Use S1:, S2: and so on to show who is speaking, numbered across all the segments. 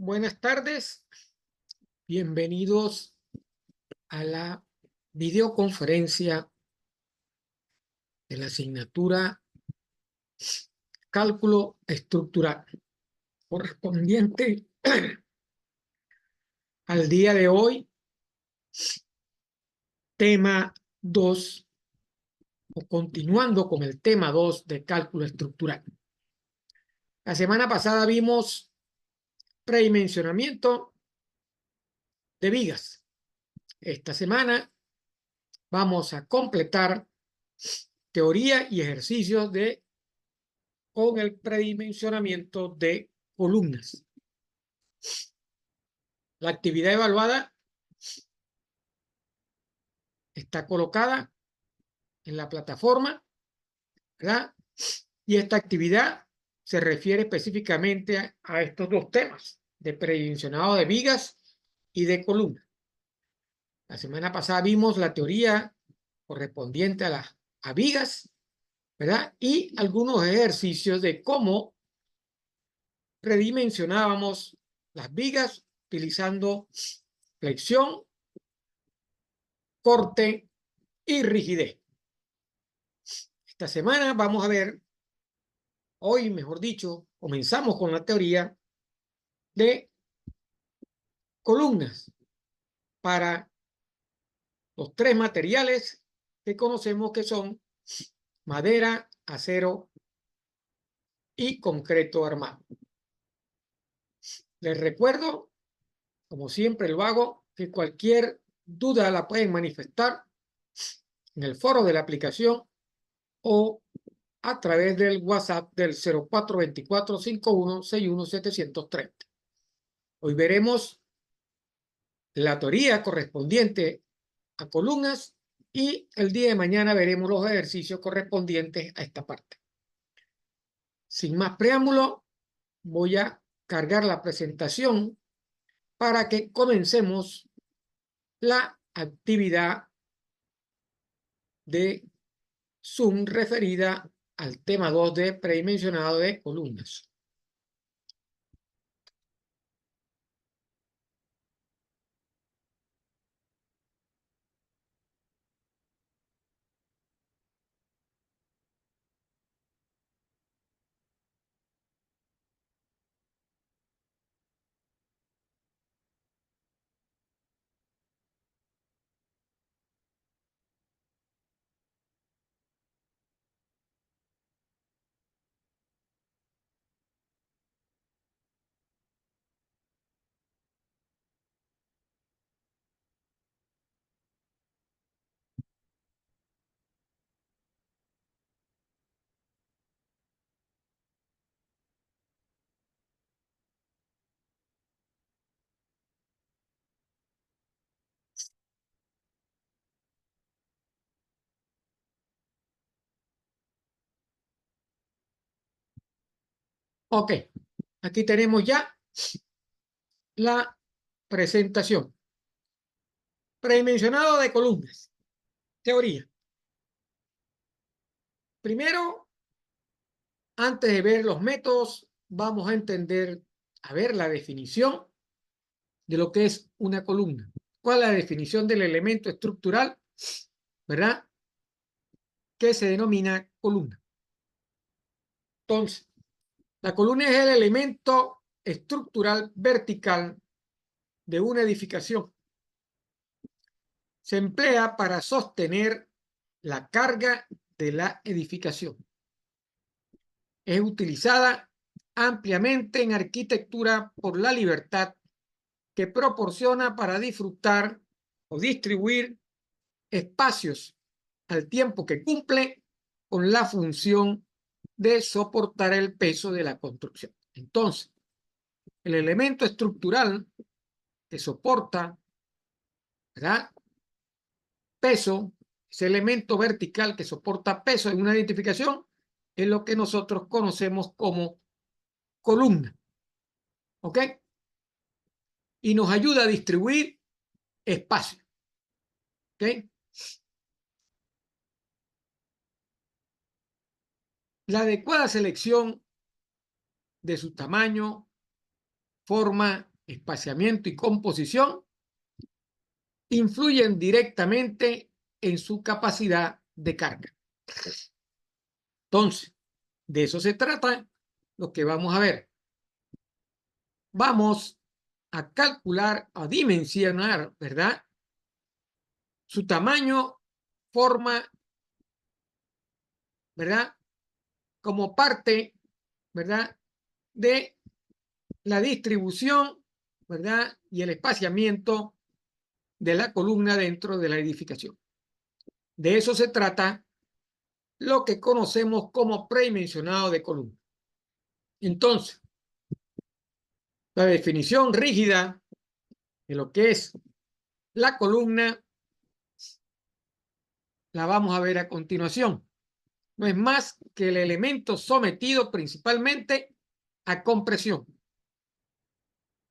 S1: Buenas tardes, bienvenidos a la videoconferencia de la asignatura Cálculo Estructural, correspondiente al día de hoy, tema 2, o continuando con el tema 2 de Cálculo Estructural. La semana pasada vimos predimensionamiento de vigas. Esta semana vamos a completar teoría y ejercicios con el predimensionamiento de columnas. La actividad evaluada está colocada en la plataforma, ¿verdad? Y esta actividad se refiere específicamente a estos dos temas, de predimensionado de vigas y de columnas. La semana pasada vimos la teoría correspondiente a las vigas, ¿verdad? Y algunos ejercicios de cómo predimensionábamos las vigas utilizando flexión, corte y rigidez. Esta semana vamos a ver, hoy mejor dicho, comenzamos con la teoría de columnas para los tres materiales que conocemos que son madera, acero y concreto armado. Les recuerdo, como siempre lo hago, que cualquier duda la pueden manifestar en el foro de la aplicación o a través del WhatsApp del 0424-5161-730. Hoy veremos la teoría correspondiente a columnas y el día de mañana veremos los ejercicios correspondientes a esta parte. Sin más preámbulo, voy a cargar la presentación para que comencemos la actividad de Zoom referida al tema 2 de predimensionado de columnas. Ok, aquí tenemos ya la presentación. Predimensionado de columnas. Teoría. Primero, antes de ver los métodos, vamos a entender, a ver la definición de lo que es una columna. ¿Cuál es la definición del elemento estructural, verdad? Que se denomina columna. Entonces, la columna es el elemento estructural vertical de una edificación. Se emplea para sostener la carga de la edificación. Es utilizada ampliamente en arquitectura por la libertad que proporciona para disfrutar o distribuir espacios al tiempo que cumple con la función de soportar el peso de la construcción. Entonces, el elemento estructural que soporta, ¿verdad?, peso, ese elemento vertical que soporta peso en una edificación, es lo que nosotros conocemos como columna. ¿Ok? Y nos ayuda a distribuir espacio. ¿Ok? La adecuada selección de su tamaño, forma espaciamiento y composición influyen directamente en su capacidad de carga. Entonces, de eso se trata lo que vamos a ver. Vamos a calcular, a dimensionar, ¿verdad? Su tamaño, forma, ¿verdad? Como parte, ¿verdad? De la distribución, ¿verdad? Y el espaciamiento de la columna dentro de la edificación. De eso se trata lo que conocemos como predimensionado de columna. Entonces, la definición rígida de lo que es la columna la vamos a ver a continuación. No es más que el elemento sometido principalmente a compresión.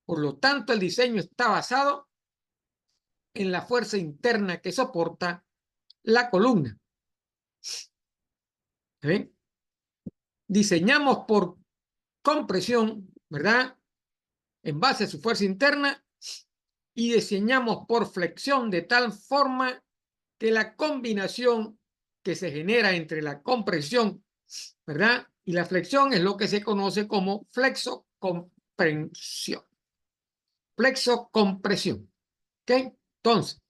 S1: Por lo tanto, el diseño está basado en la fuerza interna que soporta la columna. ¿Ven? Diseñamos por compresión, ¿verdad? En base a su fuerza interna, y diseñamos por flexión de tal forma que la combinación que se genera entre la compresión, ¿verdad? Y la flexión es lo que se conoce como flexocompresión. Flexocompresión. ¿Ok? Entonces,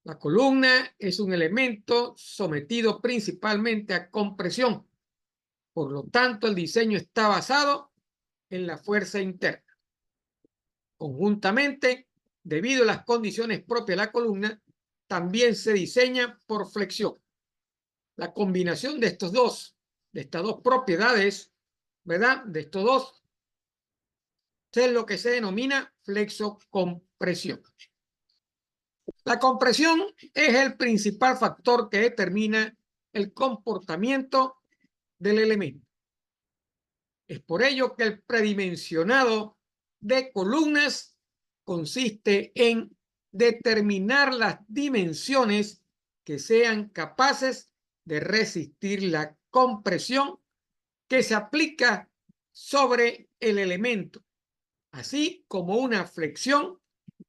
S1: la columna es un elemento sometido principalmente a compresión. Por lo tanto, el diseño está basado en la fuerza interna. Conjuntamente, debido a las condiciones propias de la columna, también se diseña por flexión. La combinación de estas dos propiedades, ¿verdad? De estos dos, es lo que se denomina flexocompresión. La compresión es el principal factor que determina el comportamiento del elemento. Es por ello que el predimensionado de columnas consiste en determinar las dimensiones que sean capaces de resistir la compresión que se aplica sobre el elemento, así como una flexión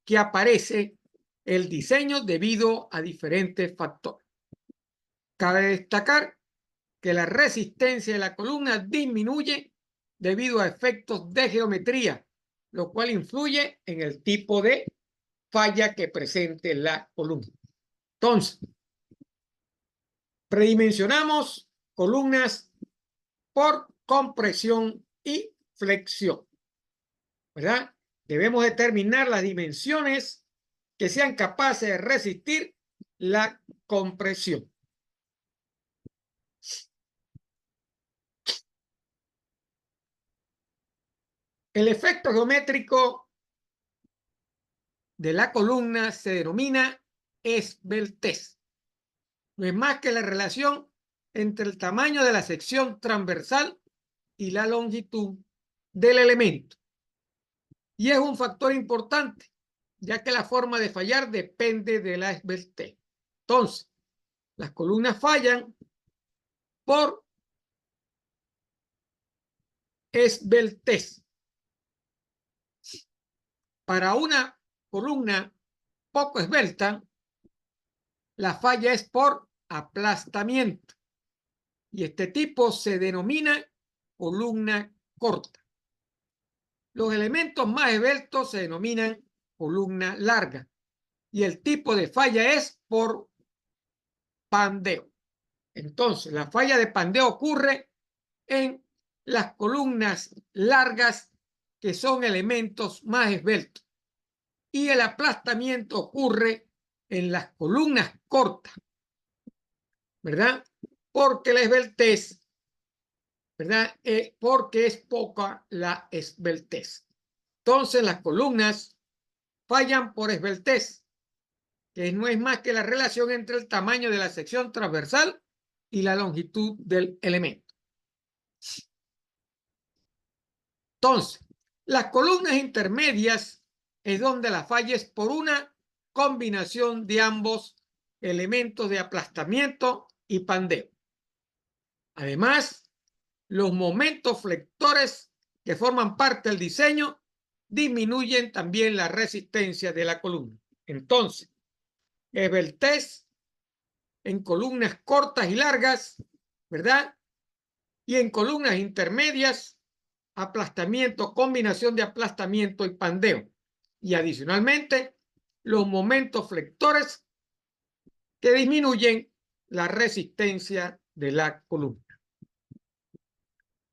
S1: que aparece el diseño debido a diferentes factores. Cabe destacar que la resistencia de la columna disminuye debido a efectos de geometría, lo cual influye en el tipo de falla que presente la columna. Entonces, predimensionamos columnas por compresión y flexión, ¿verdad? Debemos determinar las dimensiones que sean capaces de resistir la compresión. El efecto geométrico de la columna se denomina esbeltez. No es más que la relación entre el tamaño de la sección transversal y la longitud del elemento. Y es un factor importante, ya que la forma de fallar depende de la esbeltez. Entonces, las columnas fallan por esbeltez. Para una columna poco esbelta, la falla es por aplastamiento. Y este tipo se denomina columna corta. Los elementos más esbeltos se denominan columna larga. Y el tipo de falla es por pandeo. Entonces, la falla de pandeo ocurre en las columnas largas, que son elementos más esbeltos. Y el aplastamiento ocurre en las columnas cortas, ¿verdad? Porque la esbeltez, ¿verdad? Porque es poca la esbeltez. Entonces, las columnas fallan por esbeltez, que no es más que la relación entre el tamaño de la sección transversal y la longitud del elemento. Entonces, las columnas intermedias es donde la falla es por una combinación de ambos elementos de aplastamiento y pandeo. Además, los momentos flectores que forman parte del diseño disminuyen también la resistencia de la columna. Entonces, esbeltez en columnas cortas y largas, ¿verdad? Y en columnas intermedias, aplastamiento, combinación de aplastamiento y pandeo. Y adicionalmente, los momentos flectores que disminuyen la resistencia de la columna.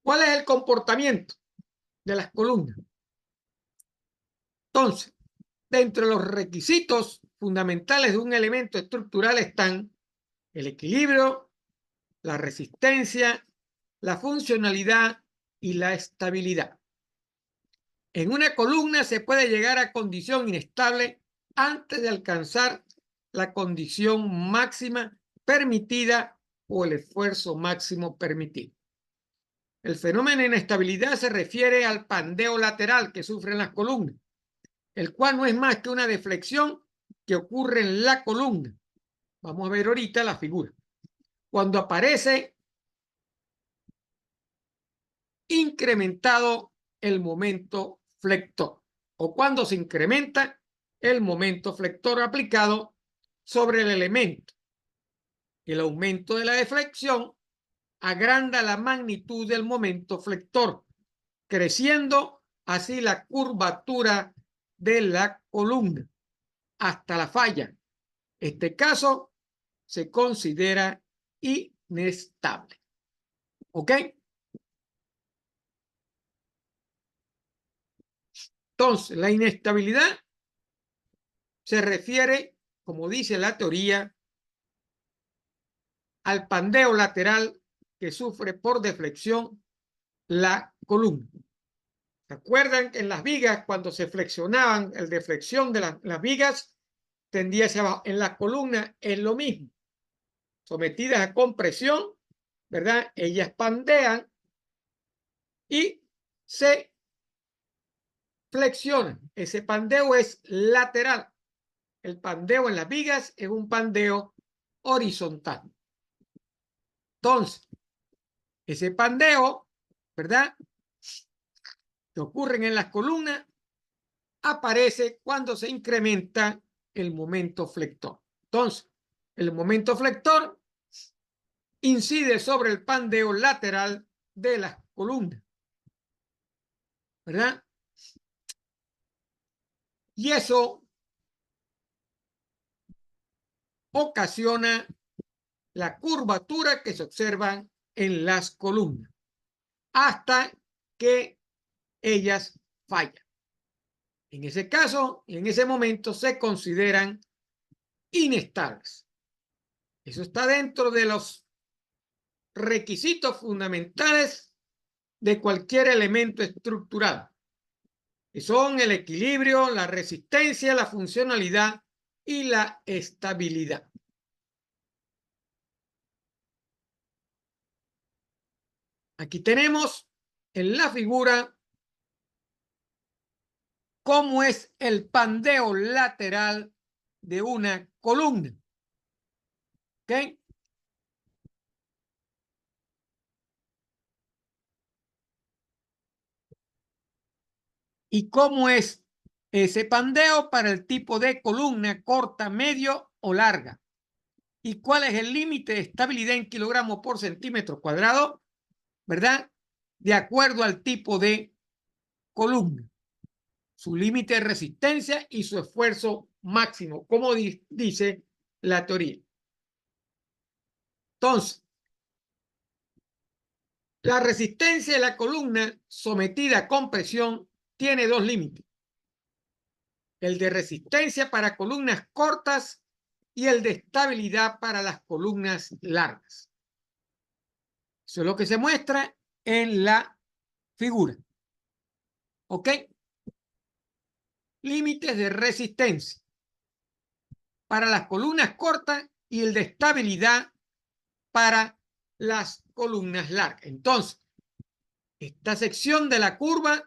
S1: ¿Cuál es el comportamiento de las columnas? Entonces, dentro de los requisitos fundamentales de un elemento estructural están el equilibrio, la resistencia, la funcionalidad y la estabilidad. En una columna se puede llegar a condición inestable antes de alcanzar la condición máxima permitida o el esfuerzo máximo permitido. El fenómeno de inestabilidad se refiere al pandeo lateral que sufren las columnas, el cual no es más que una deflexión que ocurre en la columna. Vamos a ver ahorita la figura. Cuando aparece incrementado el momento flector o cuando se incrementa el momento flector aplicado sobre el elemento. El aumento de la deflexión agranda la magnitud del momento flector, creciendo así la curvatura de la columna hasta la falla. Este caso se considera inestable. ¿Ok? Entonces, la inestabilidad se refiere, como dice la teoría, al pandeo lateral que sufre por deflexión la columna. ¿Se acuerdan que en las vigas, cuando se flexionaban, el deflexión de las vigas tendía hacia abajo? En la columna es lo mismo. Sometidas a compresión, ¿verdad? Ellas pandean y se flexionan. Ese pandeo es lateral. El pandeo en las vigas es un pandeo horizontal. Entonces, ese pandeo, ¿verdad?, que ocurren en las columnas, aparece cuando se incrementa el momento flector. Entonces, el momento flector incide sobre el pandeo lateral de las columnas, ¿verdad? Y eso ocasiona la curvatura que se observa en las columnas hasta que ellas fallan. En ese caso, en ese momento, se consideran inestables. Eso está dentro de los requisitos fundamentales de cualquier elemento estructural, que son el equilibrio, la resistencia, la funcionalidad y la estabilidad. Aquí tenemos en la figura cómo es el pandeo lateral de una columna. ¿Ok? ¿Y cómo es ese pandeo para el tipo de columna corta, medio o larga? ¿Y cuál es el límite de estabilidad en kilogramos por centímetro cuadrado? ¿Verdad? De acuerdo al tipo de columna, su límite de resistencia y su esfuerzo máximo, como dice la teoría. Entonces, la resistencia de la columna sometida a compresión tiene dos límites: el de resistencia para columnas cortas y el de estabilidad para las columnas largas. Eso es lo que se muestra en la figura. ¿Ok? Límites de resistencia para las columnas cortas y el de estabilidad para las columnas largas. Entonces, esta sección de la curva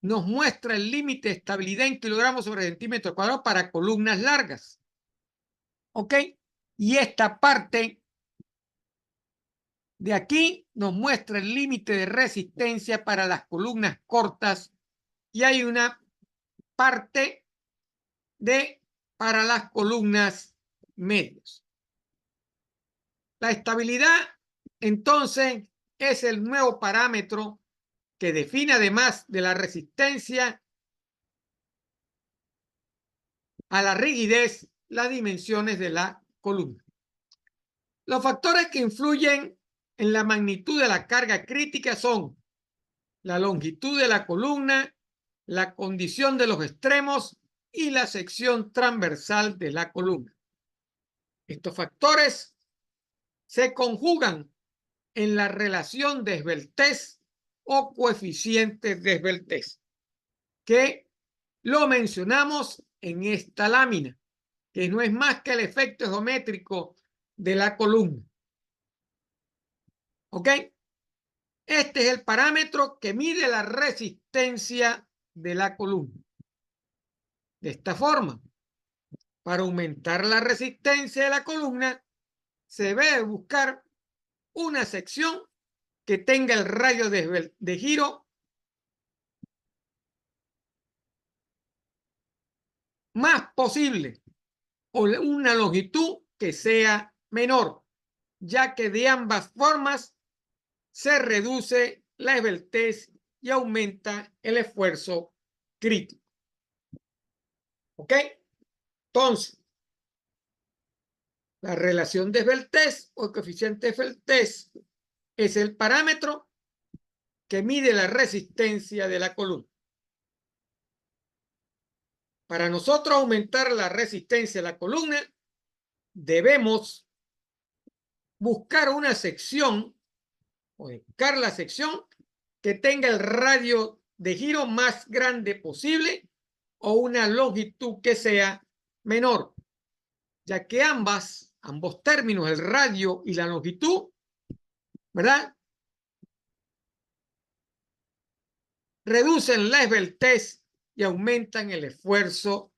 S1: nos muestra el límite de estabilidad en kilogramos sobre centímetro cuadrado para columnas largas. ¿Ok? Y esta parte de aquí nos muestra el límite de resistencia para las columnas cortas y hay una parte para las columnas medias. La estabilidad, entonces, es el nuevo parámetro que define, además de la resistencia a la rigidez, las dimensiones de la columna. Los factores que influyen en la magnitud de la carga crítica son la longitud de la columna, la condición de los extremos y la sección transversal de la columna. Estos factores se conjugan en la relación de esbeltez o coeficiente de esbeltez, que lo mencionamos en esta lámina, que no es más que el efecto geométrico de la columna. ¿Ok? Este es el parámetro que mide la resistencia de la columna. De esta forma, para aumentar la resistencia de la columna, se debe buscar una sección que tenga el radio de giro más posible o una longitud que sea menor, ya que de ambas formas se reduce la esbeltez y aumenta el esfuerzo crítico. ¿Ok? Entonces, la relación de esbeltez o coeficiente de esbeltez es el parámetro que mide la resistencia de la columna. Para nosotros aumentar la resistencia de la columna, debemos buscar una sección o buscar la sección que tenga el radio de giro más grande posible o una longitud que sea menor, ya que ambos términos, el radio y la longitud, ¿verdad?, reducen la esbeltez y aumentan el esfuerzo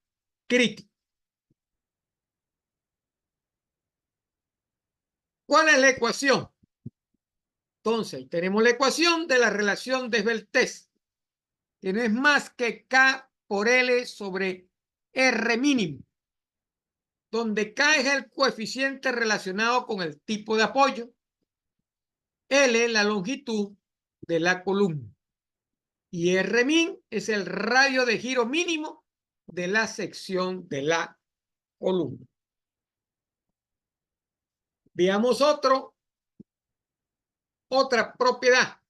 S1: crítico. ¿Cuál es la ecuación? Entonces, tenemos la ecuación de la relación de esbeltez, que no es más que K por L sobre R mínimo, donde K es el coeficiente relacionado con el tipo de apoyo, L la longitud de la columna y R min es el radio de giro mínimo de la sección de la columna. Veamos otra propiedad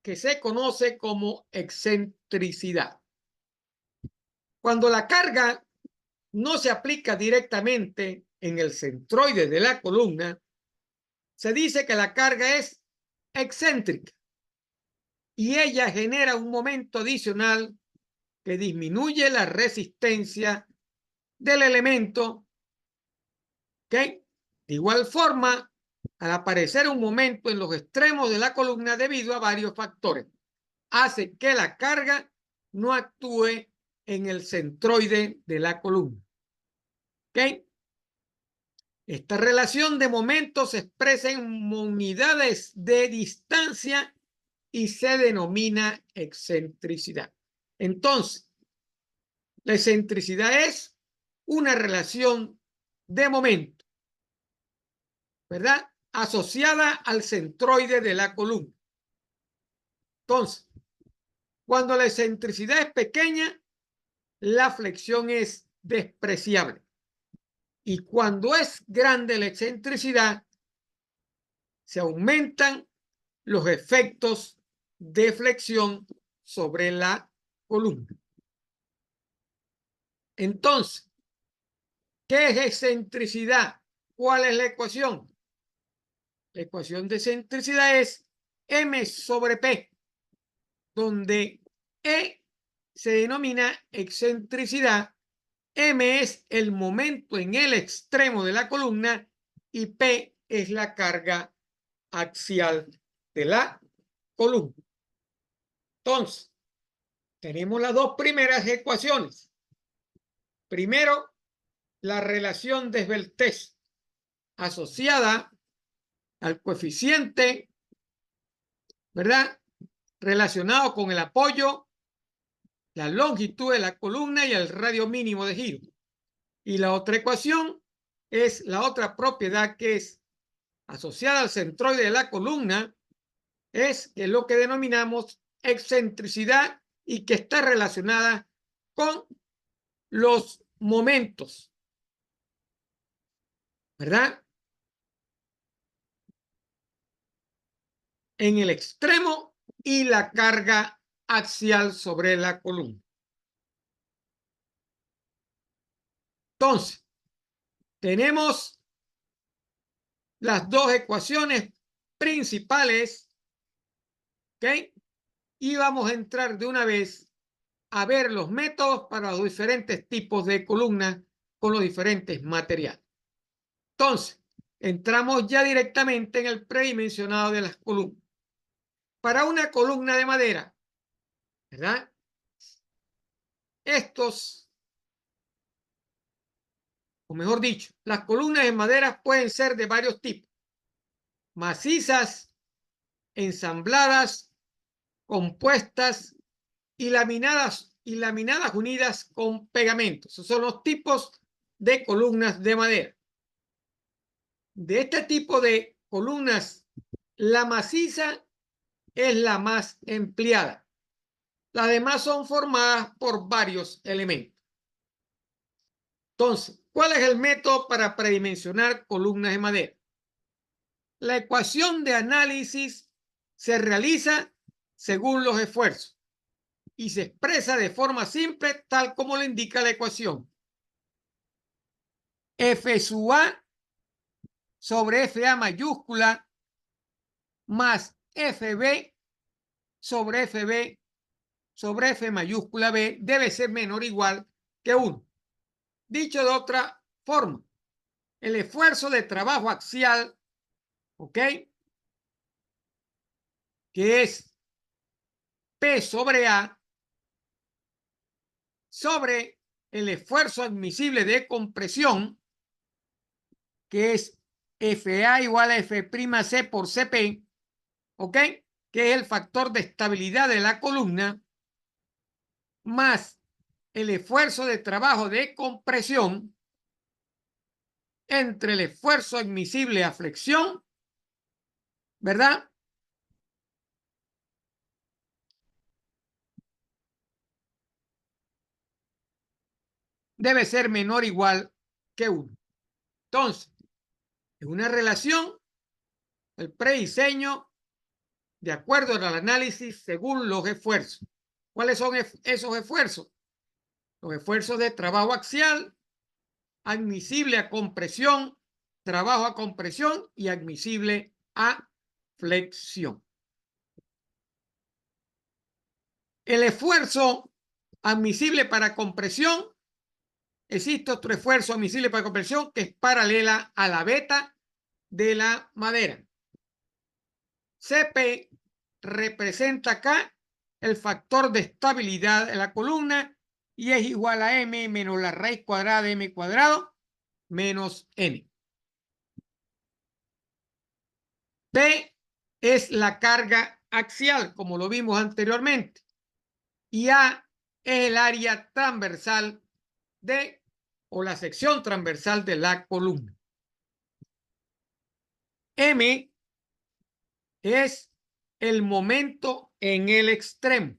S1: que se conoce como excentricidad. Cuando la carga no se aplica directamente en el centroide de la columna, se dice que la carga es excéntrica y ella genera un momento adicional que disminuye la resistencia del elemento. ¿Ok? De igual forma, al aparecer un momento en los extremos de la columna debido a varios factores, hace que la carga no actúe en el centroide de la columna. ¿Ok? Esta relación de momentos se expresa en unidades de distancia y se denomina excentricidad. Entonces, la excentricidad es una relación de momento, ¿verdad?, asociada al centroide de la columna. Entonces, cuando la excentricidad es pequeña, la flexión es despreciable. Y cuando es grande la excentricidad, se aumentan los efectos de flexión sobre la columna. Entonces, ¿qué es excentricidad? ¿Cuál es la ecuación? La ecuación de excentricidad es M sobre P, donde E se denomina excentricidad, M es el momento en el extremo de la columna y P es la carga axial de la columna. Entonces, tenemos las dos primeras ecuaciones. Primero, la relación de esbeltez asociada al coeficiente, ¿verdad?, relacionado con el apoyo, la longitud de la columna y el radio mínimo de giro. Y la otra ecuación es la otra propiedad que es asociada al centroide de la columna, es lo que denominamos excentricidad y que está relacionada con los momentos, ¿verdad? En el extremo y la carga axial sobre la columna. Entonces, tenemos las dos ecuaciones principales, ¿ok? Y vamos a entrar de una vez a ver los métodos para los diferentes tipos de columnas con los diferentes materiales. Entonces, entramos ya directamente en el predimensionado de las columnas. Para una columna de madera, ¿verdad? O mejor dicho, las columnas de madera pueden ser de varios tipos: macizas, ensambladas, compuestas y laminadas unidas con pegamento. Esos son los tipos de columnas de madera. De este tipo de columnas, la maciza es la más empleada. Las demás son formadas por varios elementos. Entonces, ¿cuál es el método para predimensionar columnas de madera? La ecuación de análisis se realiza según los esfuerzos y se expresa de forma simple tal como lo indica la ecuación. F sub A sobre FA mayúscula más FB sobre FB sobre F mayúscula B debe ser menor o igual que 1. Dicho de otra forma, el esfuerzo de trabajo axial, ¿ok?, que es P sobre A, sobre el esfuerzo admisible de compresión, que es FA igual a F'C por Cp, ¿ok?, que es el factor de estabilidad de la columna, más el esfuerzo de trabajo de compresión entre el esfuerzo admisible a flexión, ¿verdad?, debe ser menor o igual que 1. Entonces, es una relación, el prediseño, de acuerdo al análisis según los esfuerzos. ¿Cuáles son esos esfuerzos? Los esfuerzos de trabajo axial, admisible a compresión, trabajo a compresión y admisible a flexión. El esfuerzo admisible para compresión, existe otro esfuerzo admisible para compresión que es paralela a la beta de la madera. Cp representa acá el factor de estabilidad de la columna y es igual a m menos la raíz cuadrada de m cuadrado menos n. P es la carga axial, como lo vimos anteriormente, y A es el área transversal o la sección transversal de la columna. M es el momento en el extremo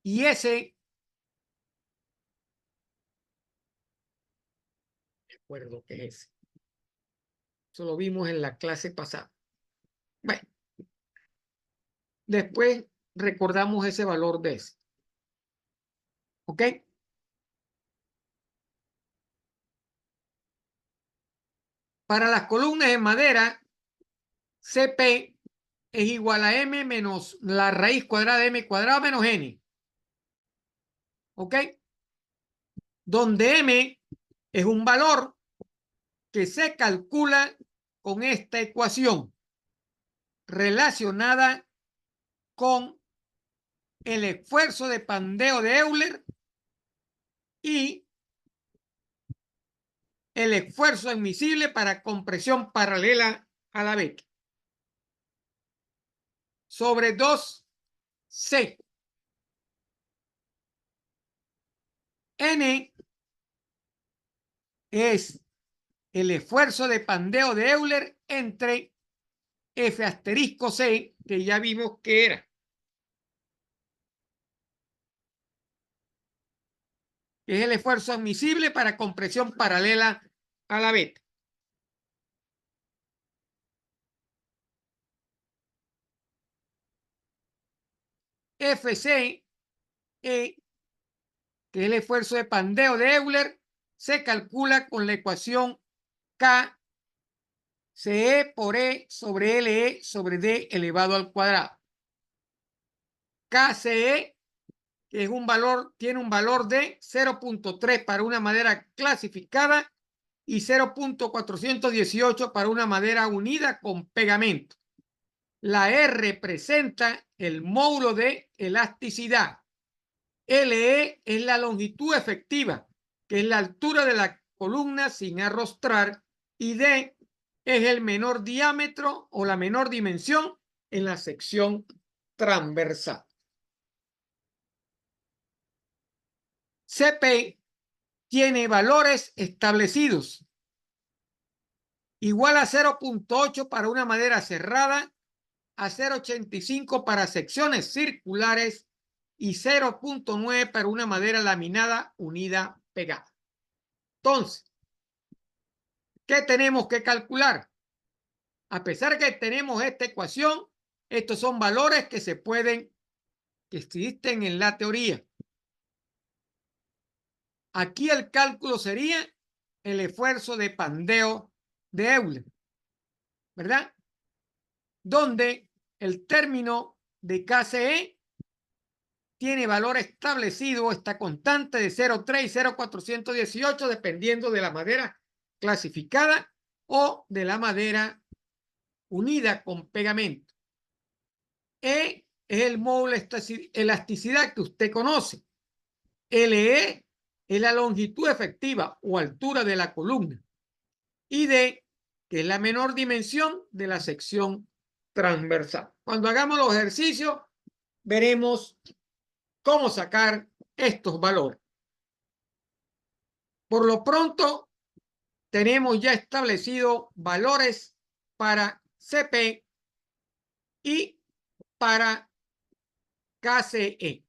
S1: y S, recuerdo que es, eso lo vimos en la clase pasada. Bueno, después recordamos ese valor de S. ¿Ok? Para las columnas de madera, Cp es igual a m menos la raíz cuadrada de m cuadrado menos n. ¿Ok? Donde m es un valor que se calcula con esta ecuación relacionada con el esfuerzo de pandeo de Euler y el esfuerzo admisible para compresión paralela a la beta. sobre 2C. N es el esfuerzo de pandeo de Euler entre F asterisco C, que ya vimos que era. Es el esfuerzo admisible para compresión paralela a la beta. FC, que es el esfuerzo de pandeo de Euler, se calcula con la ecuación K CE por E sobre LE sobre D elevado al cuadrado. KCE, que es un valor, tiene un valor de 0.3 para una madera clasificada y 0.418 para una madera unida con pegamento. La E representa el módulo de elasticidad. LE es la longitud efectiva, que es la altura de la columna sin arrostrar, y D es el menor diámetro o la menor dimensión en la sección transversal. CP tiene valores establecidos. Igual a 0.8 para una madera cerrada, a 0.85 para secciones circulares y 0.9 para una madera laminada unida pegada. Entonces, ¿qué tenemos que calcular? A pesar que tenemos esta ecuación, estos son valores que que existen en la teoría. Aquí el cálculo sería el esfuerzo de pandeo de Euler, ¿verdad? Donde el término de KCE tiene valor establecido, esta constante de 0,3 y 0,418, dependiendo de la madera clasificada o de la madera unida con pegamento. E es el módulo de elasticidad que usted conoce. LE es la longitud efectiva o altura de la columna. Y D, que es la menor dimensión de la sección transversal. Cuando hagamos los ejercicios, veremos cómo sacar estos valores. Por lo pronto, tenemos ya establecido valores para CP y para KCE,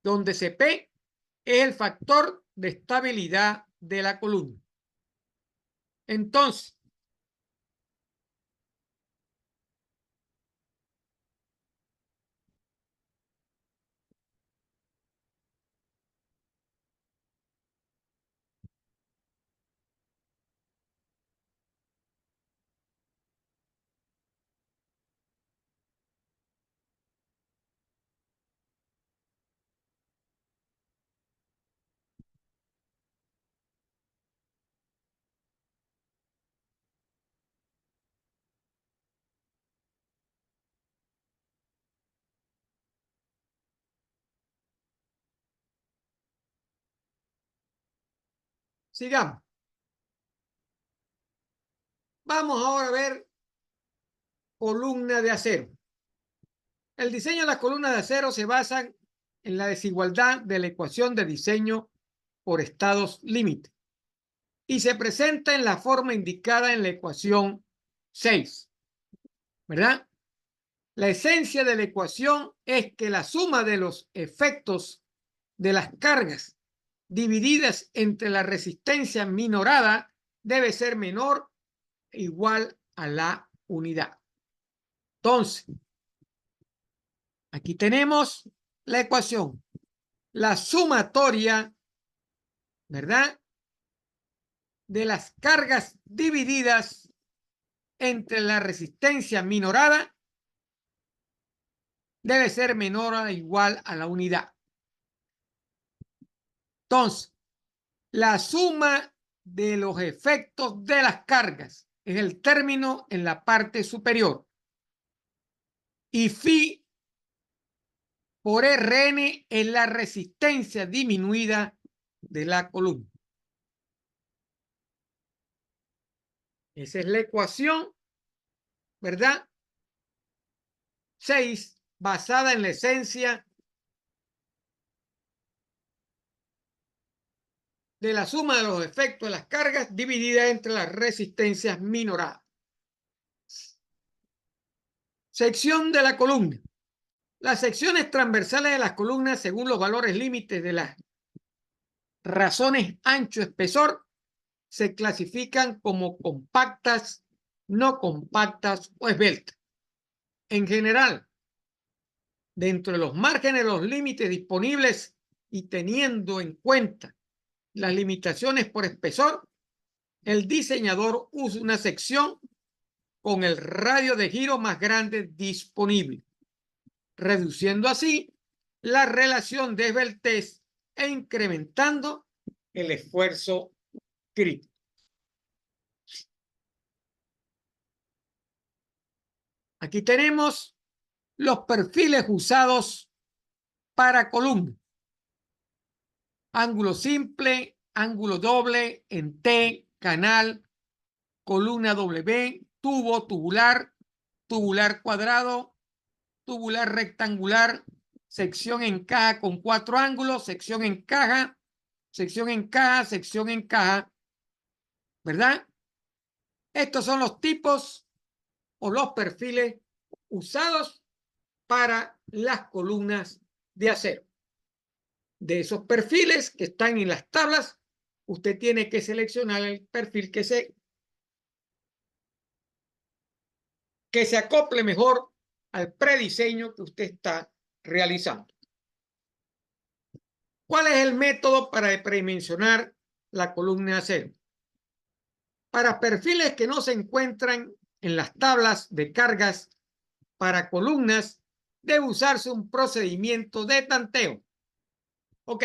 S1: donde CP es el factor de estabilidad de la columna. Entonces, sigamos. Vamos ahora a ver columna de acero. El diseño de las columnas de acero se basa en la desigualdad de la ecuación de diseño por estados límite y se presenta en la forma indicada en la ecuación 6, ¿verdad? La esencia de la ecuación es que la suma de los efectos de las cargas divididas entre la resistencia minorada debe ser menor o igual a la unidad. Entonces, aquí tenemos la ecuación. La sumatoria, ¿verdad?, de las cargas divididas entre la resistencia minorada debe ser menor o igual a la unidad. Entonces, la suma de los efectos de las cargas es el término en la parte superior. Y phi por Rn es la resistencia disminuida de la columna. Esa es la ecuación ¿verdad? 6, basada en la esencia de la suma de los efectos de las cargas dividida entre las resistencias minoradas. Sección de la columna. Las secciones transversales de las columnas, según los valores límites de las razones ancho-espesor, se clasifican como compactas, no compactas o esbeltas. En general, dentro de los márgenes de los límites disponibles y teniendo en cuenta las limitaciones por espesor, el diseñador usa una sección con el radio de giro más grande disponible, reduciendo así la relación de esbeltez e incrementando el esfuerzo crítico. Aquí tenemos los perfiles usados para columna. Ángulo simple, ángulo doble, en T, canal, columna W, tubo, tubular, tubular cuadrado, tubular rectangular, sección en caja con 4 ángulos, sección en caja, sección en caja, sección en caja, ¿verdad? Estos son los tipos o los perfiles usados para las columnas de acero. De esos perfiles que están en las tablas, usted tiene que seleccionar el perfil que se acople mejor al prediseño que usted está realizando. ¿Cuál es el método para predimensionar la columna de acero? Para perfiles que no se encuentran en las tablas de cargas para columnas, debe usarse un procedimiento de tanteo. Ok.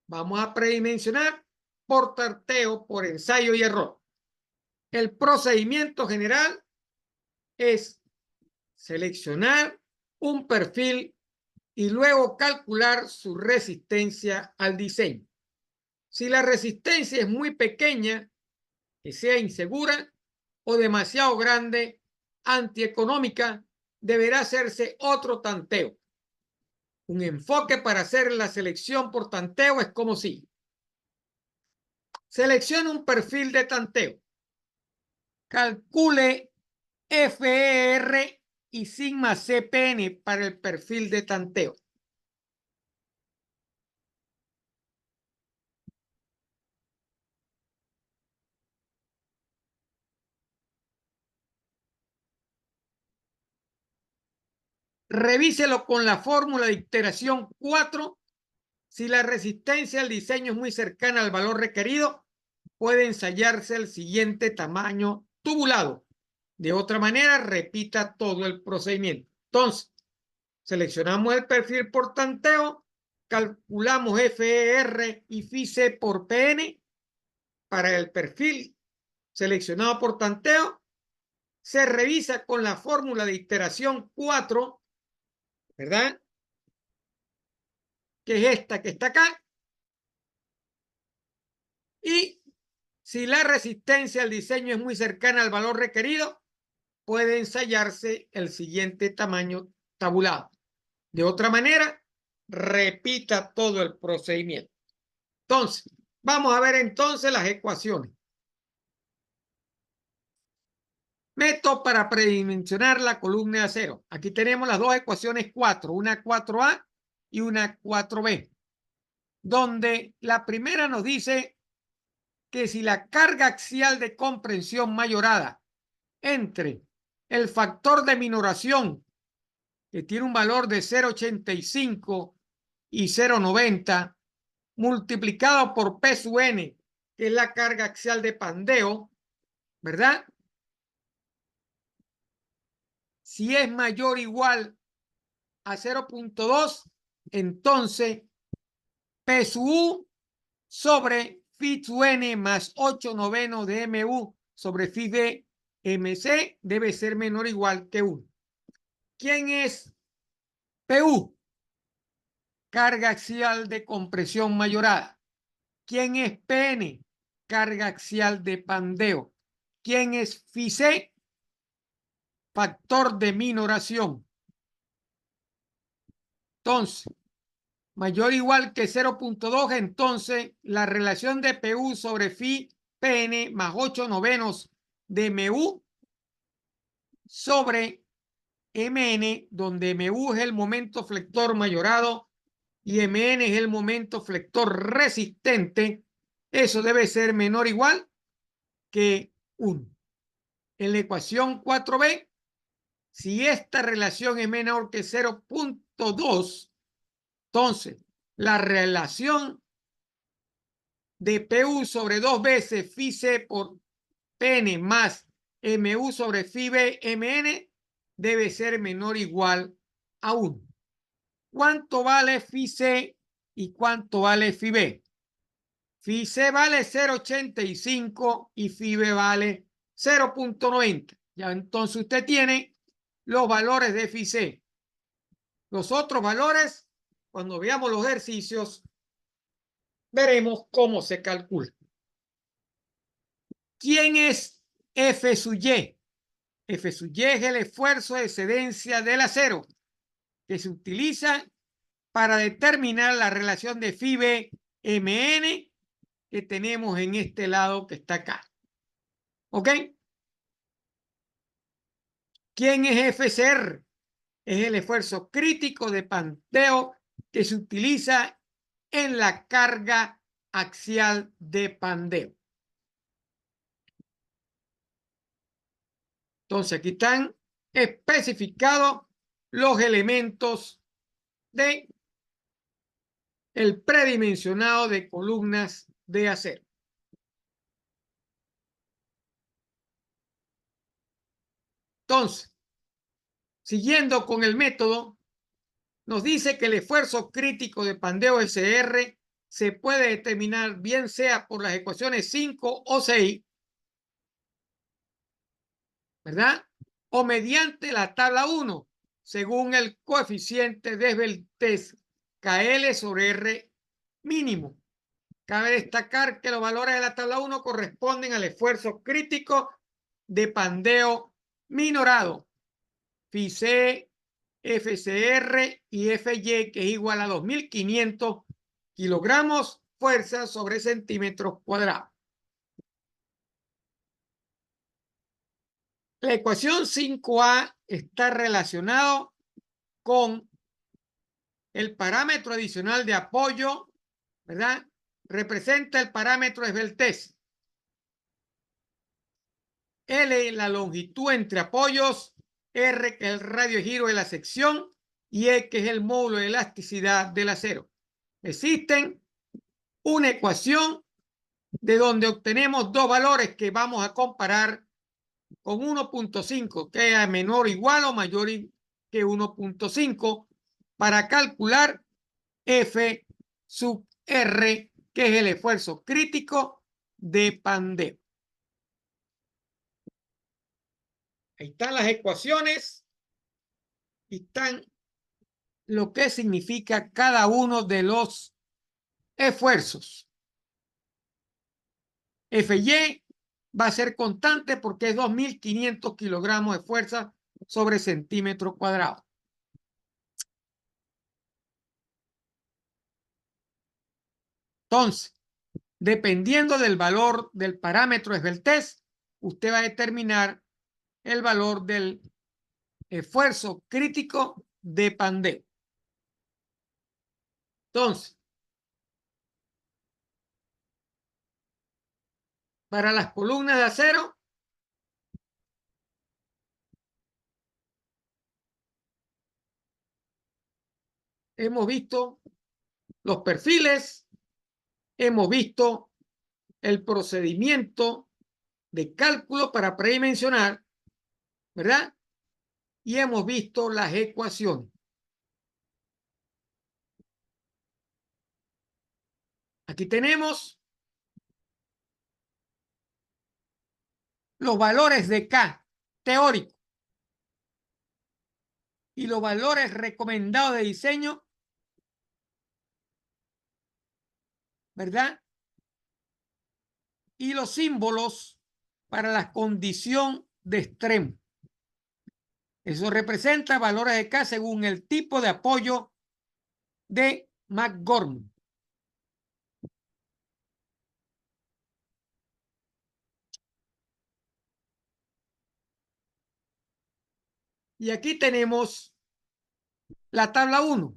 S1: Vamos a predimensionar por tanteo, por ensayo y error. El procedimiento general es seleccionar un perfil y luego calcular su resistencia al diseño. Si la resistencia es muy pequeña, que sea insegura, o demasiado grande, antieconómica, deberá hacerse otro tanteo. Un enfoque para hacer la selección por tanteo es como si seleccione un perfil de tanteo, calcule FER y sigma CPN para el perfil de tanteo. Revíselo con la fórmula de iteración 4. Si la resistencia al diseño es muy cercana al valor requerido, puede ensayarse el siguiente tamaño tubulado. De otra manera, repita todo el procedimiento. Entonces, seleccionamos el perfil por tanteo, calculamos FER y FIC por PN para el perfil seleccionado por tanteo, se revisa con la fórmula de iteración 4, ¿verdad? Que es esta que está acá. Y si la resistencia al diseño es muy cercana al valor requerido, puede ensayarse el siguiente tamaño tabulado. De otra manera, repita todo el procedimiento. Entonces, vamos a ver entonces las ecuaciones. Método para predimensionar la columna de acero. Aquí tenemos las dos ecuaciones 4, una 4A y una 4B, donde la primera nos dice que si la carga axial de comprensión mayorada entre el factor de minoración, que tiene un valor de 0,85 y 0,90, multiplicado por P sub N, que es la carga axial de pandeo, ¿verdad? Si es mayor o igual a 0,2, entonces P sub U sobre phi sub N más 8 novenos de MU sobre phi B MC debe ser menor o igual que 1. ¿Quién es PU? Carga axial de compresión mayorada. ¿Quién es PN? Carga axial de pandeo. ¿Quién es phi C? factor de minoración. Entonces, mayor o igual que 0.2, entonces la relación de PU sobre phi PN más 8 novenos de MU sobre MN, donde MU es el momento flector mayorado y MN es el momento flector resistente, eso debe ser menor o igual que 1. En la ecuación 4b, si esta relación es menor que 0.2, entonces la relación de PU sobre 2 veces phi C por PN más MU sobre phi B MN debe ser menor o igual a 1. ¿Cuánto vale phi C y cuánto vale phi B? Phi C vale 0.85 y phi B vale 0.90. Ya entonces usted tiene los valores de phi C. Los otros valores, cuando veamos los ejercicios, veremos cómo se calcula. ¿Quién es F sub Y? F sub Y es el esfuerzo de excedencia del acero que se utiliza para determinar la relación de phi B MN que tenemos en este lado que está acá. ¿Ok? ¿Quién es FCR? Es el esfuerzo crítico de panteo que se utiliza en la carga axial de pandeo. Entonces aquí están especificados los elementos de el predimensionado de columnas de acero. Entonces, siguiendo con el método, nos dice que el esfuerzo crítico de pandeo SR se puede determinar bien sea por las ecuaciones 5 o 6, ¿verdad? O mediante la tabla 1, según el coeficiente de Sveltez KL sobre R mínimo. Cabe destacar que los valores de la tabla 1 corresponden al esfuerzo crítico de pandeo minorado, phi C, FCR y FY, que es igual a 2.500 kilogramos fuerza sobre centímetros cuadrados. La ecuación 5A está relacionado con el parámetro adicional de apoyo, ¿verdad? Representa el parámetro Sveltez. L, la longitud entre apoyos, R, que es el radio de giro de la sección, y E, que es el módulo de elasticidad del acero. Existen una ecuación de donde obtenemos dos valores que vamos a comparar con 1.5, que es menor o igual o mayor que 1.5, para calcular F sub R, que es el esfuerzo crítico de pandeo. Ahí están las ecuaciones y están lo que significa cada uno de los esfuerzos. Fy va a ser constante porque es 2.500 kilogramos de fuerza sobre centímetro cuadrado. Entonces, dependiendo del valor del parámetro Sveltez, usted va a determinar el valor del esfuerzo crítico de pandeo. Entonces, para las columnas de acero, hemos visto los perfiles, hemos visto el procedimiento de cálculo para predimensionar, ¿verdad? Y hemos visto las ecuaciones. Aquí tenemos los valores de K teórico y los valores recomendados de diseño, ¿verdad? Y los símbolos para la condición de extremo. Eso representa valores de K según el tipo de apoyo de McGorman. Y aquí tenemos la tabla 1,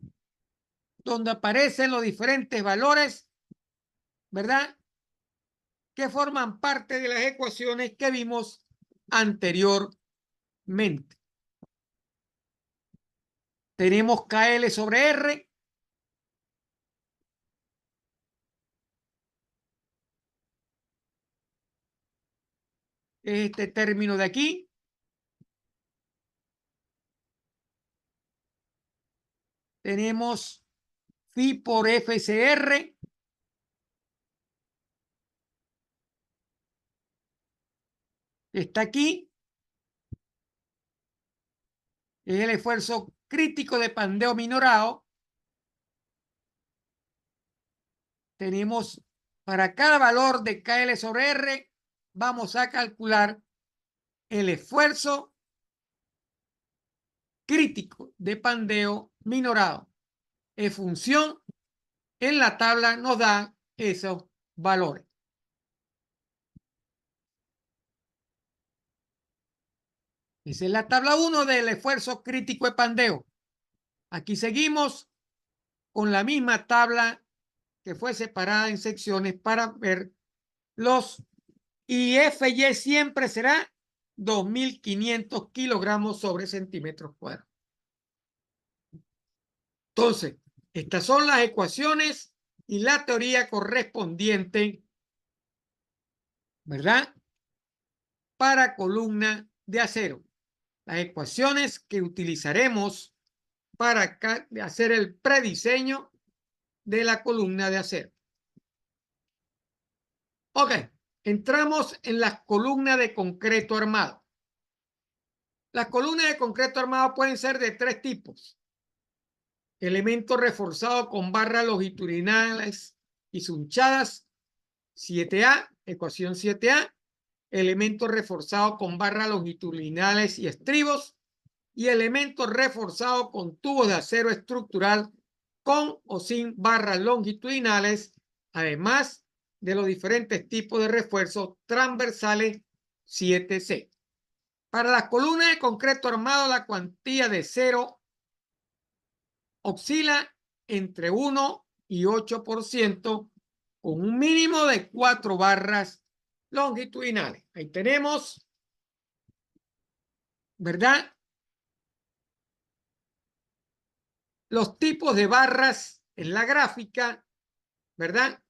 S1: donde aparecen los diferentes valores, ¿verdad?, que forman parte de las ecuaciones que vimos anteriormente. Tenemos KL sobre R. Este término de aquí. Tenemos phi por FCR. Está aquí. Es el esfuerzo crítico de pandeo minorado. Tenemos para cada valor de KL sobre R, vamos a calcular el esfuerzo crítico de pandeo minorado. En función, en la tabla nos da esos valores. Esa es la tabla 1 del esfuerzo crítico de pandeo. Aquí seguimos con la misma tabla que fue separada en secciones para ver los IFY. Siempre será 2.500 kilogramos sobre centímetros cuadrados. Entonces, estas son las ecuaciones y la teoría correspondiente, ¿verdad?, para columna de acero. Las ecuaciones que utilizaremos para hacer el prediseño de la columna de acero. Ok, entramos en las columnas de concreto armado. Las columnas de concreto armado pueden ser de 3 tipos. Elementos reforzados con barras longitudinales y sunchadas, 7A, ecuación 7A. Elementos reforzados con barras longitudinales y estribos, y elementos reforzados con tubos de acero estructural con o sin barras longitudinales, además de los diferentes tipos de refuerzos transversales 7C. Para las columnas de concreto armado, la cuantía de cero oscila entre 1 y 8%, con un mínimo de 4 barras longitudinales. Ahí tenemos, ¿verdad?, los tipos de barras en la gráfica, ¿verdad?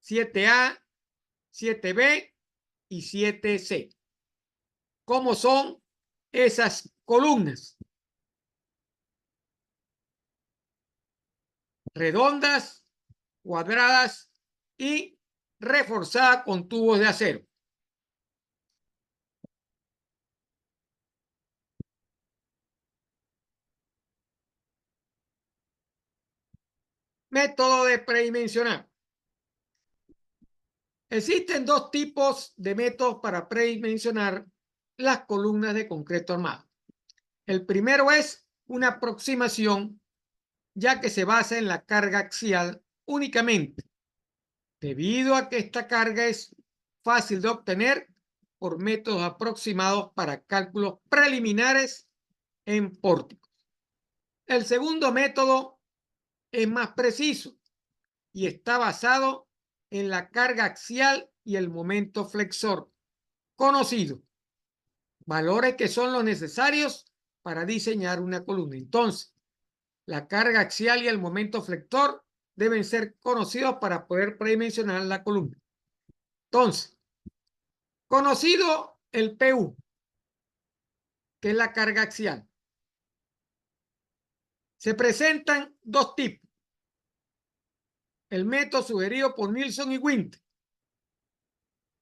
S1: 7A, 7B y 7C. ¿Cómo son esas columnas? Redondas, cuadradas y reforzadas con tubos de acero. Método de predimensionar. Existen 2 tipos de métodos para predimensionar las columnas de concreto armado. El primero es una aproximación, ya que se basa en la carga axial únicamente, debido a que esta carga es fácil de obtener por métodos aproximados para cálculos preliminares en pórticos. El segundo método es más preciso y está basado en la carga axial y el momento flexor conocido, valores que son los necesarios para diseñar una columna. Entonces, la carga axial y el momento flexor deben ser conocidos para poder predimensionar la columna. Entonces, conocido el PU, que es la carga axial, se presentan 2 tipos. El método sugerido por Nilsson y Winter,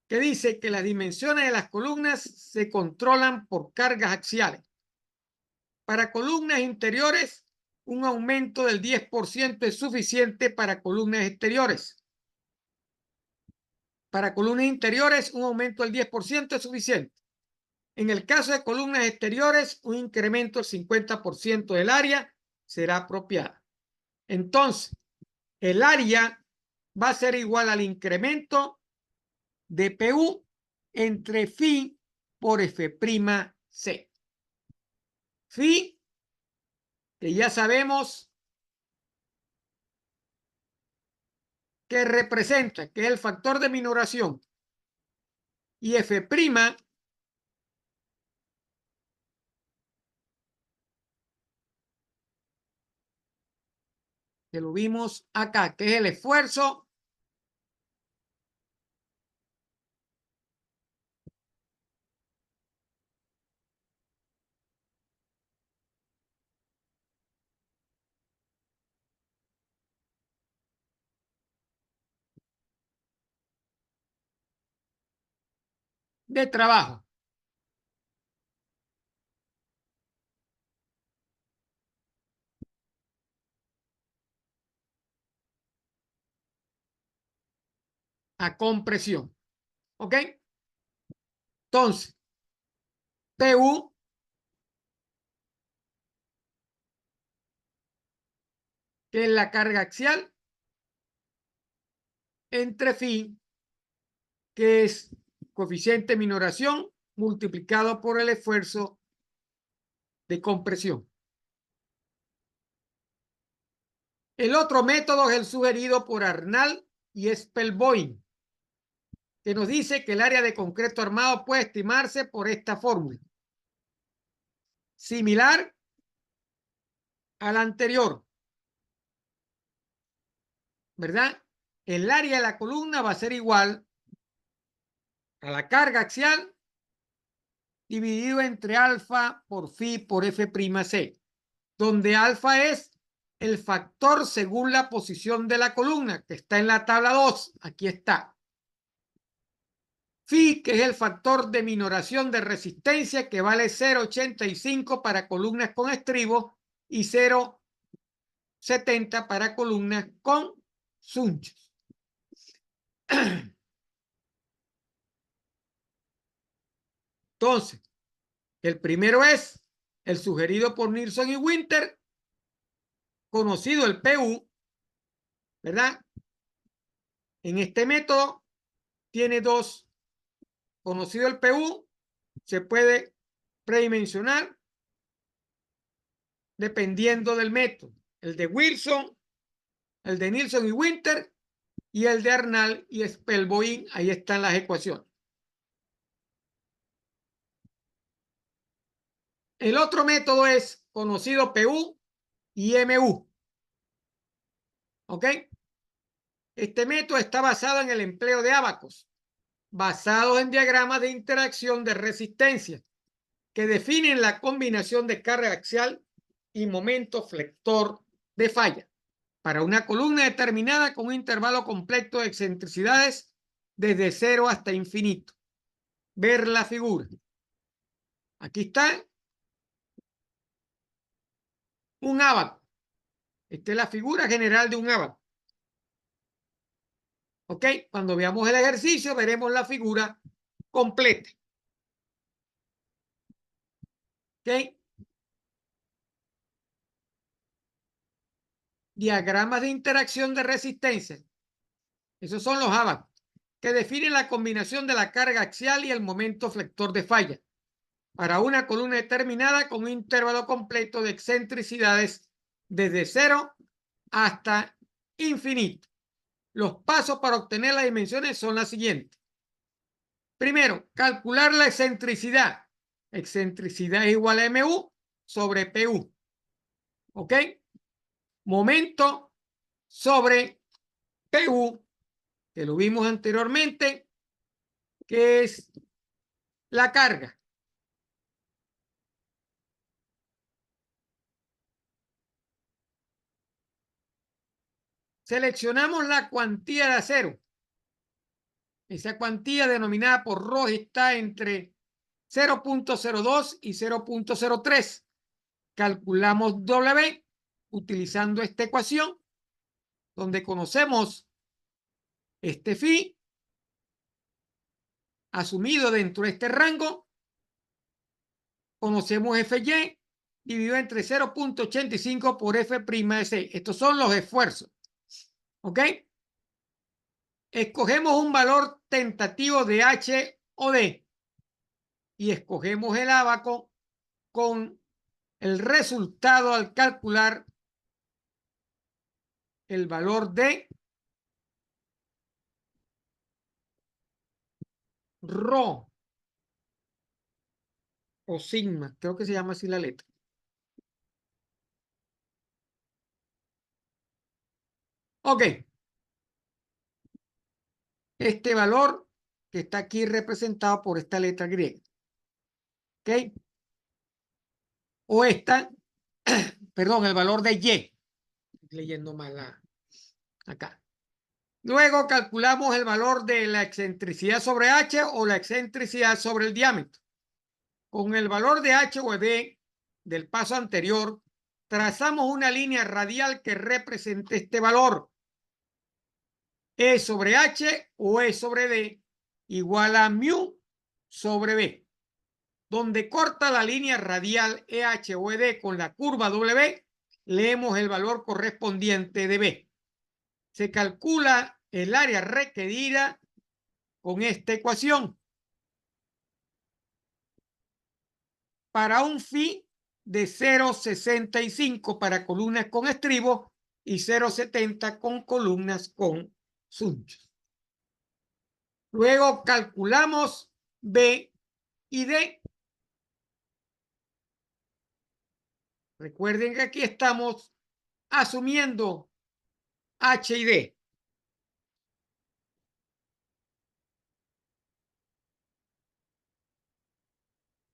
S1: que dice que las dimensiones de las columnas se controlan por cargas axiales. Para columnas interiores, un aumento del 10% es suficiente. Para columnas exteriores. Para columnas interiores, un aumento del 10% es suficiente. En el caso de columnas exteriores, un incremento del 50% del área será apropiado. Entonces, el área va a ser igual al incremento de PU entre phi por F'C. Phi, que ya sabemos que representa, que es el factor de minoración, y F', que lo vimos acá, que es el esfuerzo de trabajo. A compresión. ¿Ok? Entonces, PU que es la carga axial, entre phi, que es coeficiente de minoración, multiplicado por el esfuerzo de compresión. El otro método es el sugerido por Arnall y Spelboim, que nos dice que el área de concreto armado puede estimarse por esta fórmula, similar a la anterior, ¿verdad? El área de la columna va a ser igual a la carga axial dividido entre alfa por phi por F'C, donde alfa es el factor según la posición de la columna, que está en la tabla 2. Aquí está. Phi, que es el factor de minoración de resistencia, que vale 0,85 para columnas con estribos y 0,70 para columnas con sunchos. Entonces, el primero es el sugerido por Nilsson y Winter, conocido el PU, ¿verdad? En este método tiene dos. Conocido el PU, se puede predimensionar dependiendo del método. El de Wilson, el de Nilsson y Winter y el de Arnall y Spelboim. Ahí están las ecuaciones. El otro método es conocido PU y MU. ¿Ok? Este método está basado en el empleo de ábacos, basados en diagramas de interacción de resistencia, que definen la combinación de carga axial y momento flector de falla para una columna determinada con un intervalo completo de excentricidades desde 0 hasta infinito. Ver la figura. Aquí está un ábaco. Esta es la figura general de un ábaco. ¿Ok? Cuando veamos el ejercicio veremos la figura completa. ¿Ok? Diagramas de interacción de resistencia. Esos son los ábacos, que definen la combinación de la carga axial y el momento flector de falla para una columna determinada con un intervalo completo de excentricidades desde 0 hasta infinito. Los pasos para obtener las dimensiones son las siguientes. Primero, calcular la excentricidad. Excentricidad es igual a MU sobre PU. ¿Ok? Momento sobre PU, que lo vimos anteriormente, que es la carga. Seleccionamos la cuantía de acero. Esa cuantía denominada por Roche está entre 0,02 y 0,03. Calculamos W utilizando esta ecuación, donde conocemos este phi asumido dentro de este rango conocemos FY dividido entre 0.85 por F' de C. Estos son los esfuerzos. ¿Ok? Escogemos un valor tentativo de H o D y escogemos el ábaco con el resultado al calcular el valor de Rho o sigma, creo que se llama así la letra. Ok. Este valor que está aquí representado por esta letra griega. ¿Ok? O esta, perdón, el valor de Y. Leyendo mal acá. Luego calculamos el valor de la excentricidad sobre H o la excentricidad sobre el diámetro. Con el valor de H o D del paso anterior, trazamos una línea radial que represente este valor. E sobre H o E sobre D igual a mu sobre B. Donde corta la línea radial EH o ED con la curva W, leemos el valor correspondiente de B. Se calcula el área requerida con esta ecuación. Para un phi de 0,65 para columnas con estribos y 0,70 con columnas con sunchos. Luego calculamos B y D. Recuerden que aquí estamos asumiendo H y D.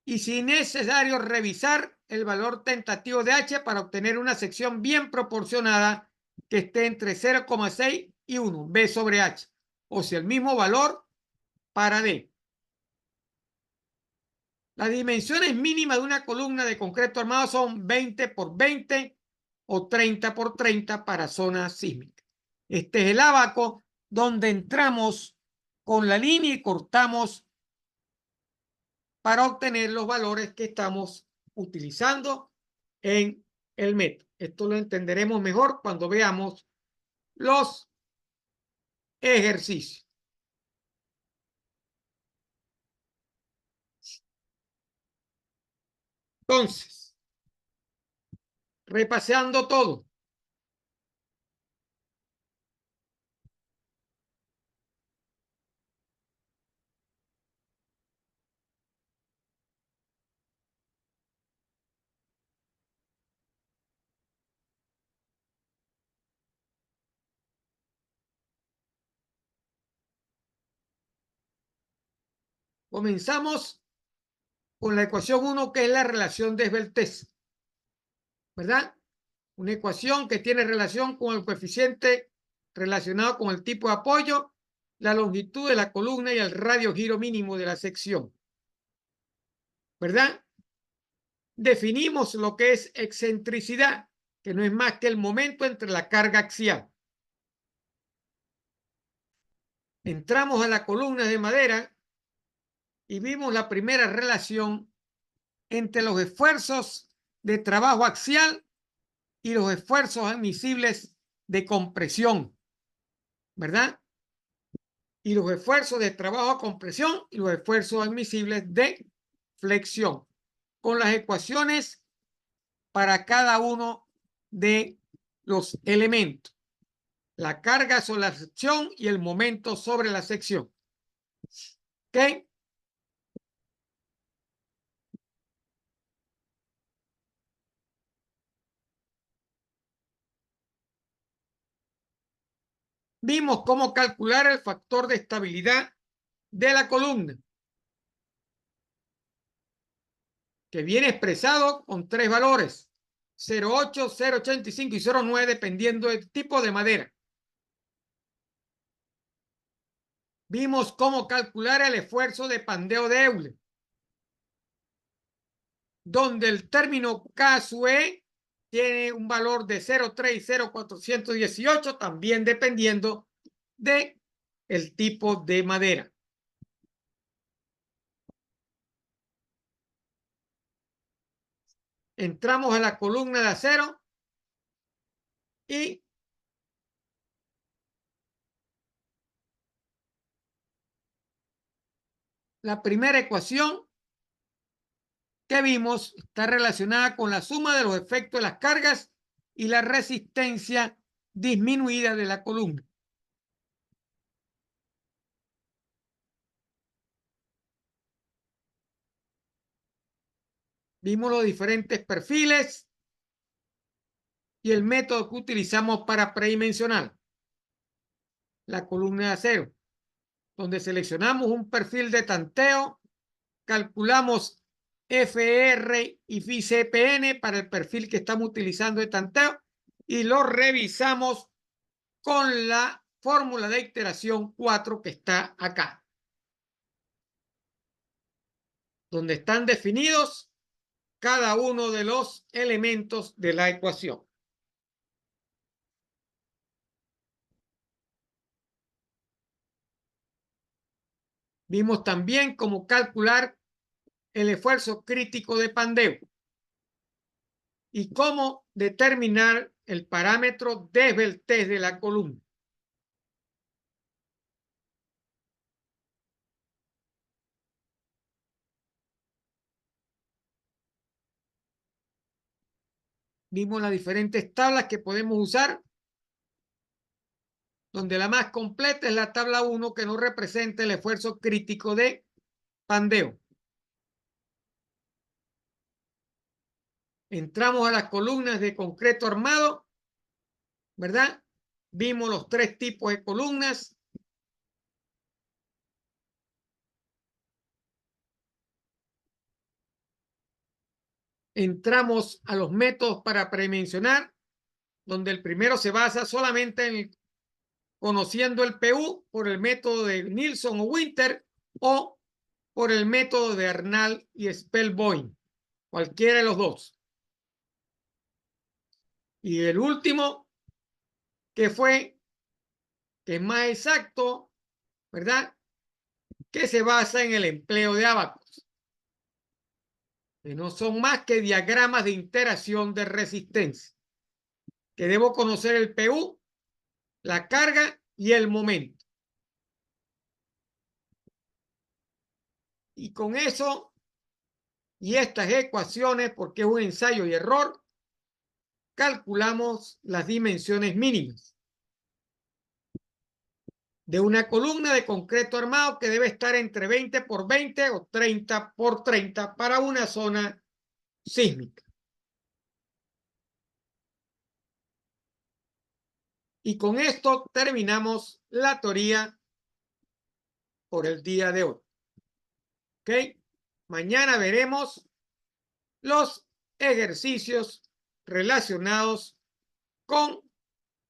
S1: Y si necesario revisar el valor tentativo de H para obtener una sección bien proporcionada que esté entre 0,6 y 1, B sobre H, o sea, el mismo valor para D. Las dimensiones mínimas de una columna de concreto armado son 20 por 20 o 30 por 30 para zona sísmica. Este es el ábaco donde entramos con la línea y cortamos para obtener los valores que estamos utilizando en el método. Esto lo entenderemos mejor cuando veamos los ejercicios. Entonces, repasando todo. Comenzamos con la ecuación 1, que es la relación de esbeltez, ¿verdad? Una ecuación que tiene relación con el coeficiente relacionado con el tipo de apoyo, la longitud de la columna y el radio giro mínimo de la sección, ¿verdad? Definimos lo que es excentricidad, que no es más que el momento entre la carga axial. Entramos a la columna de madera y vimos la primera relación entre los esfuerzos de trabajo axial y los esfuerzos admisibles de compresión, ¿verdad? Y los esfuerzos de trabajo a compresión y los esfuerzos admisibles de flexión, con las ecuaciones para cada uno de los elementos. La carga sobre la sección y el momento sobre la sección. ¿Ok? Vimos cómo calcular el factor de estabilidad de la columna, que viene expresado con tres valores: 0,8, 0,85 y 0,9, dependiendo del tipo de madera. Vimos cómo calcular el esfuerzo de pandeo de Euler, donde el término K sub E tiene un valor de 0,3 y 0,418, también dependiendo de el tipo de madera. entramos a la columna de acero y la primera ecuación que vimos está relacionada con la suma de los efectos de las cargas y la resistencia disminuida de la columna. Vimos los diferentes perfiles y el método que utilizamos para predimensionar la columna de acero, donde seleccionamos un perfil de tanteo, calculamos FR y FICPN para el perfil que estamos utilizando de tanteo y lo revisamos con la fórmula de iteración 4 que está acá, donde están definidos cada uno de los elementos de la ecuación. Vimos también cómo calcular el esfuerzo crítico de pandeo y cómo determinar el parámetro desveltez de la columna. Vimos las diferentes tablas que podemos usar, donde la más completa es la tabla 1 que nos representa el esfuerzo crítico de pandeo. Entramos a las columnas de concreto armado, ¿verdad? Vimos los tres tipos de columnas. Entramos a los métodos para predimensionar, donde el primero se basa solamente en conociendo el PU por el método de Nilsson o Winter o por el método de Arnall y Spellboyne, cualquiera de los dos. Y el último, que es más exacto, ¿verdad? Que se basa en el empleo de ábacos, que no son más que diagramas de interacción de resistencia, que debo conocer el PU, la carga y el momento. Y con eso y estas ecuaciones, porque es un ensayo y error, calculamos las dimensiones mínimas de una columna de concreto armado que debe estar entre 20 por 20 o 30 por 30 para una zona sísmica. Y con esto terminamos la teoría por el día de hoy. ¿Ok? Mañana veremos los ejercicios relacionados con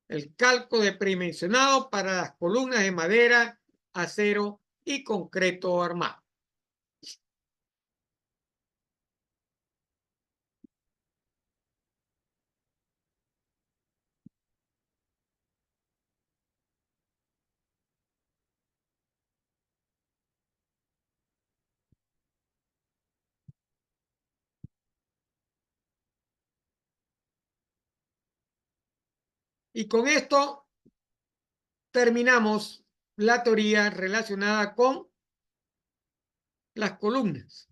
S1: el cálculo de predimensionado para las columnas de madera, acero y concreto armado. Y con esto terminamos la teoría relacionada con las columnas.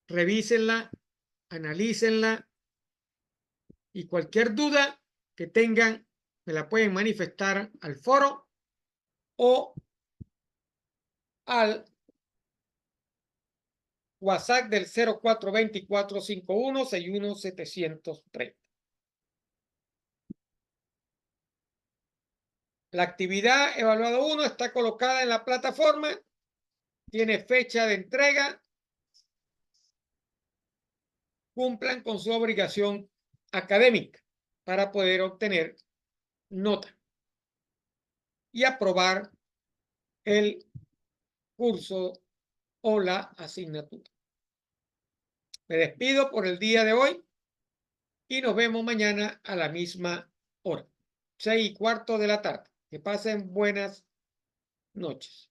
S1: Revísenla, analícenla y cualquier duda que tengan me la pueden manifestar al foro o al WhatsApp del 0424-5161-730. La actividad evaluada 1 está colocada en la plataforma, tiene fecha de entrega. Cumplan con su obligación académica para poder obtener nota y aprobar el curso o la asignatura. Me despido por el día de hoy y nos vemos mañana a la misma hora, 6:15 de la tarde. Que pasen buenas noches.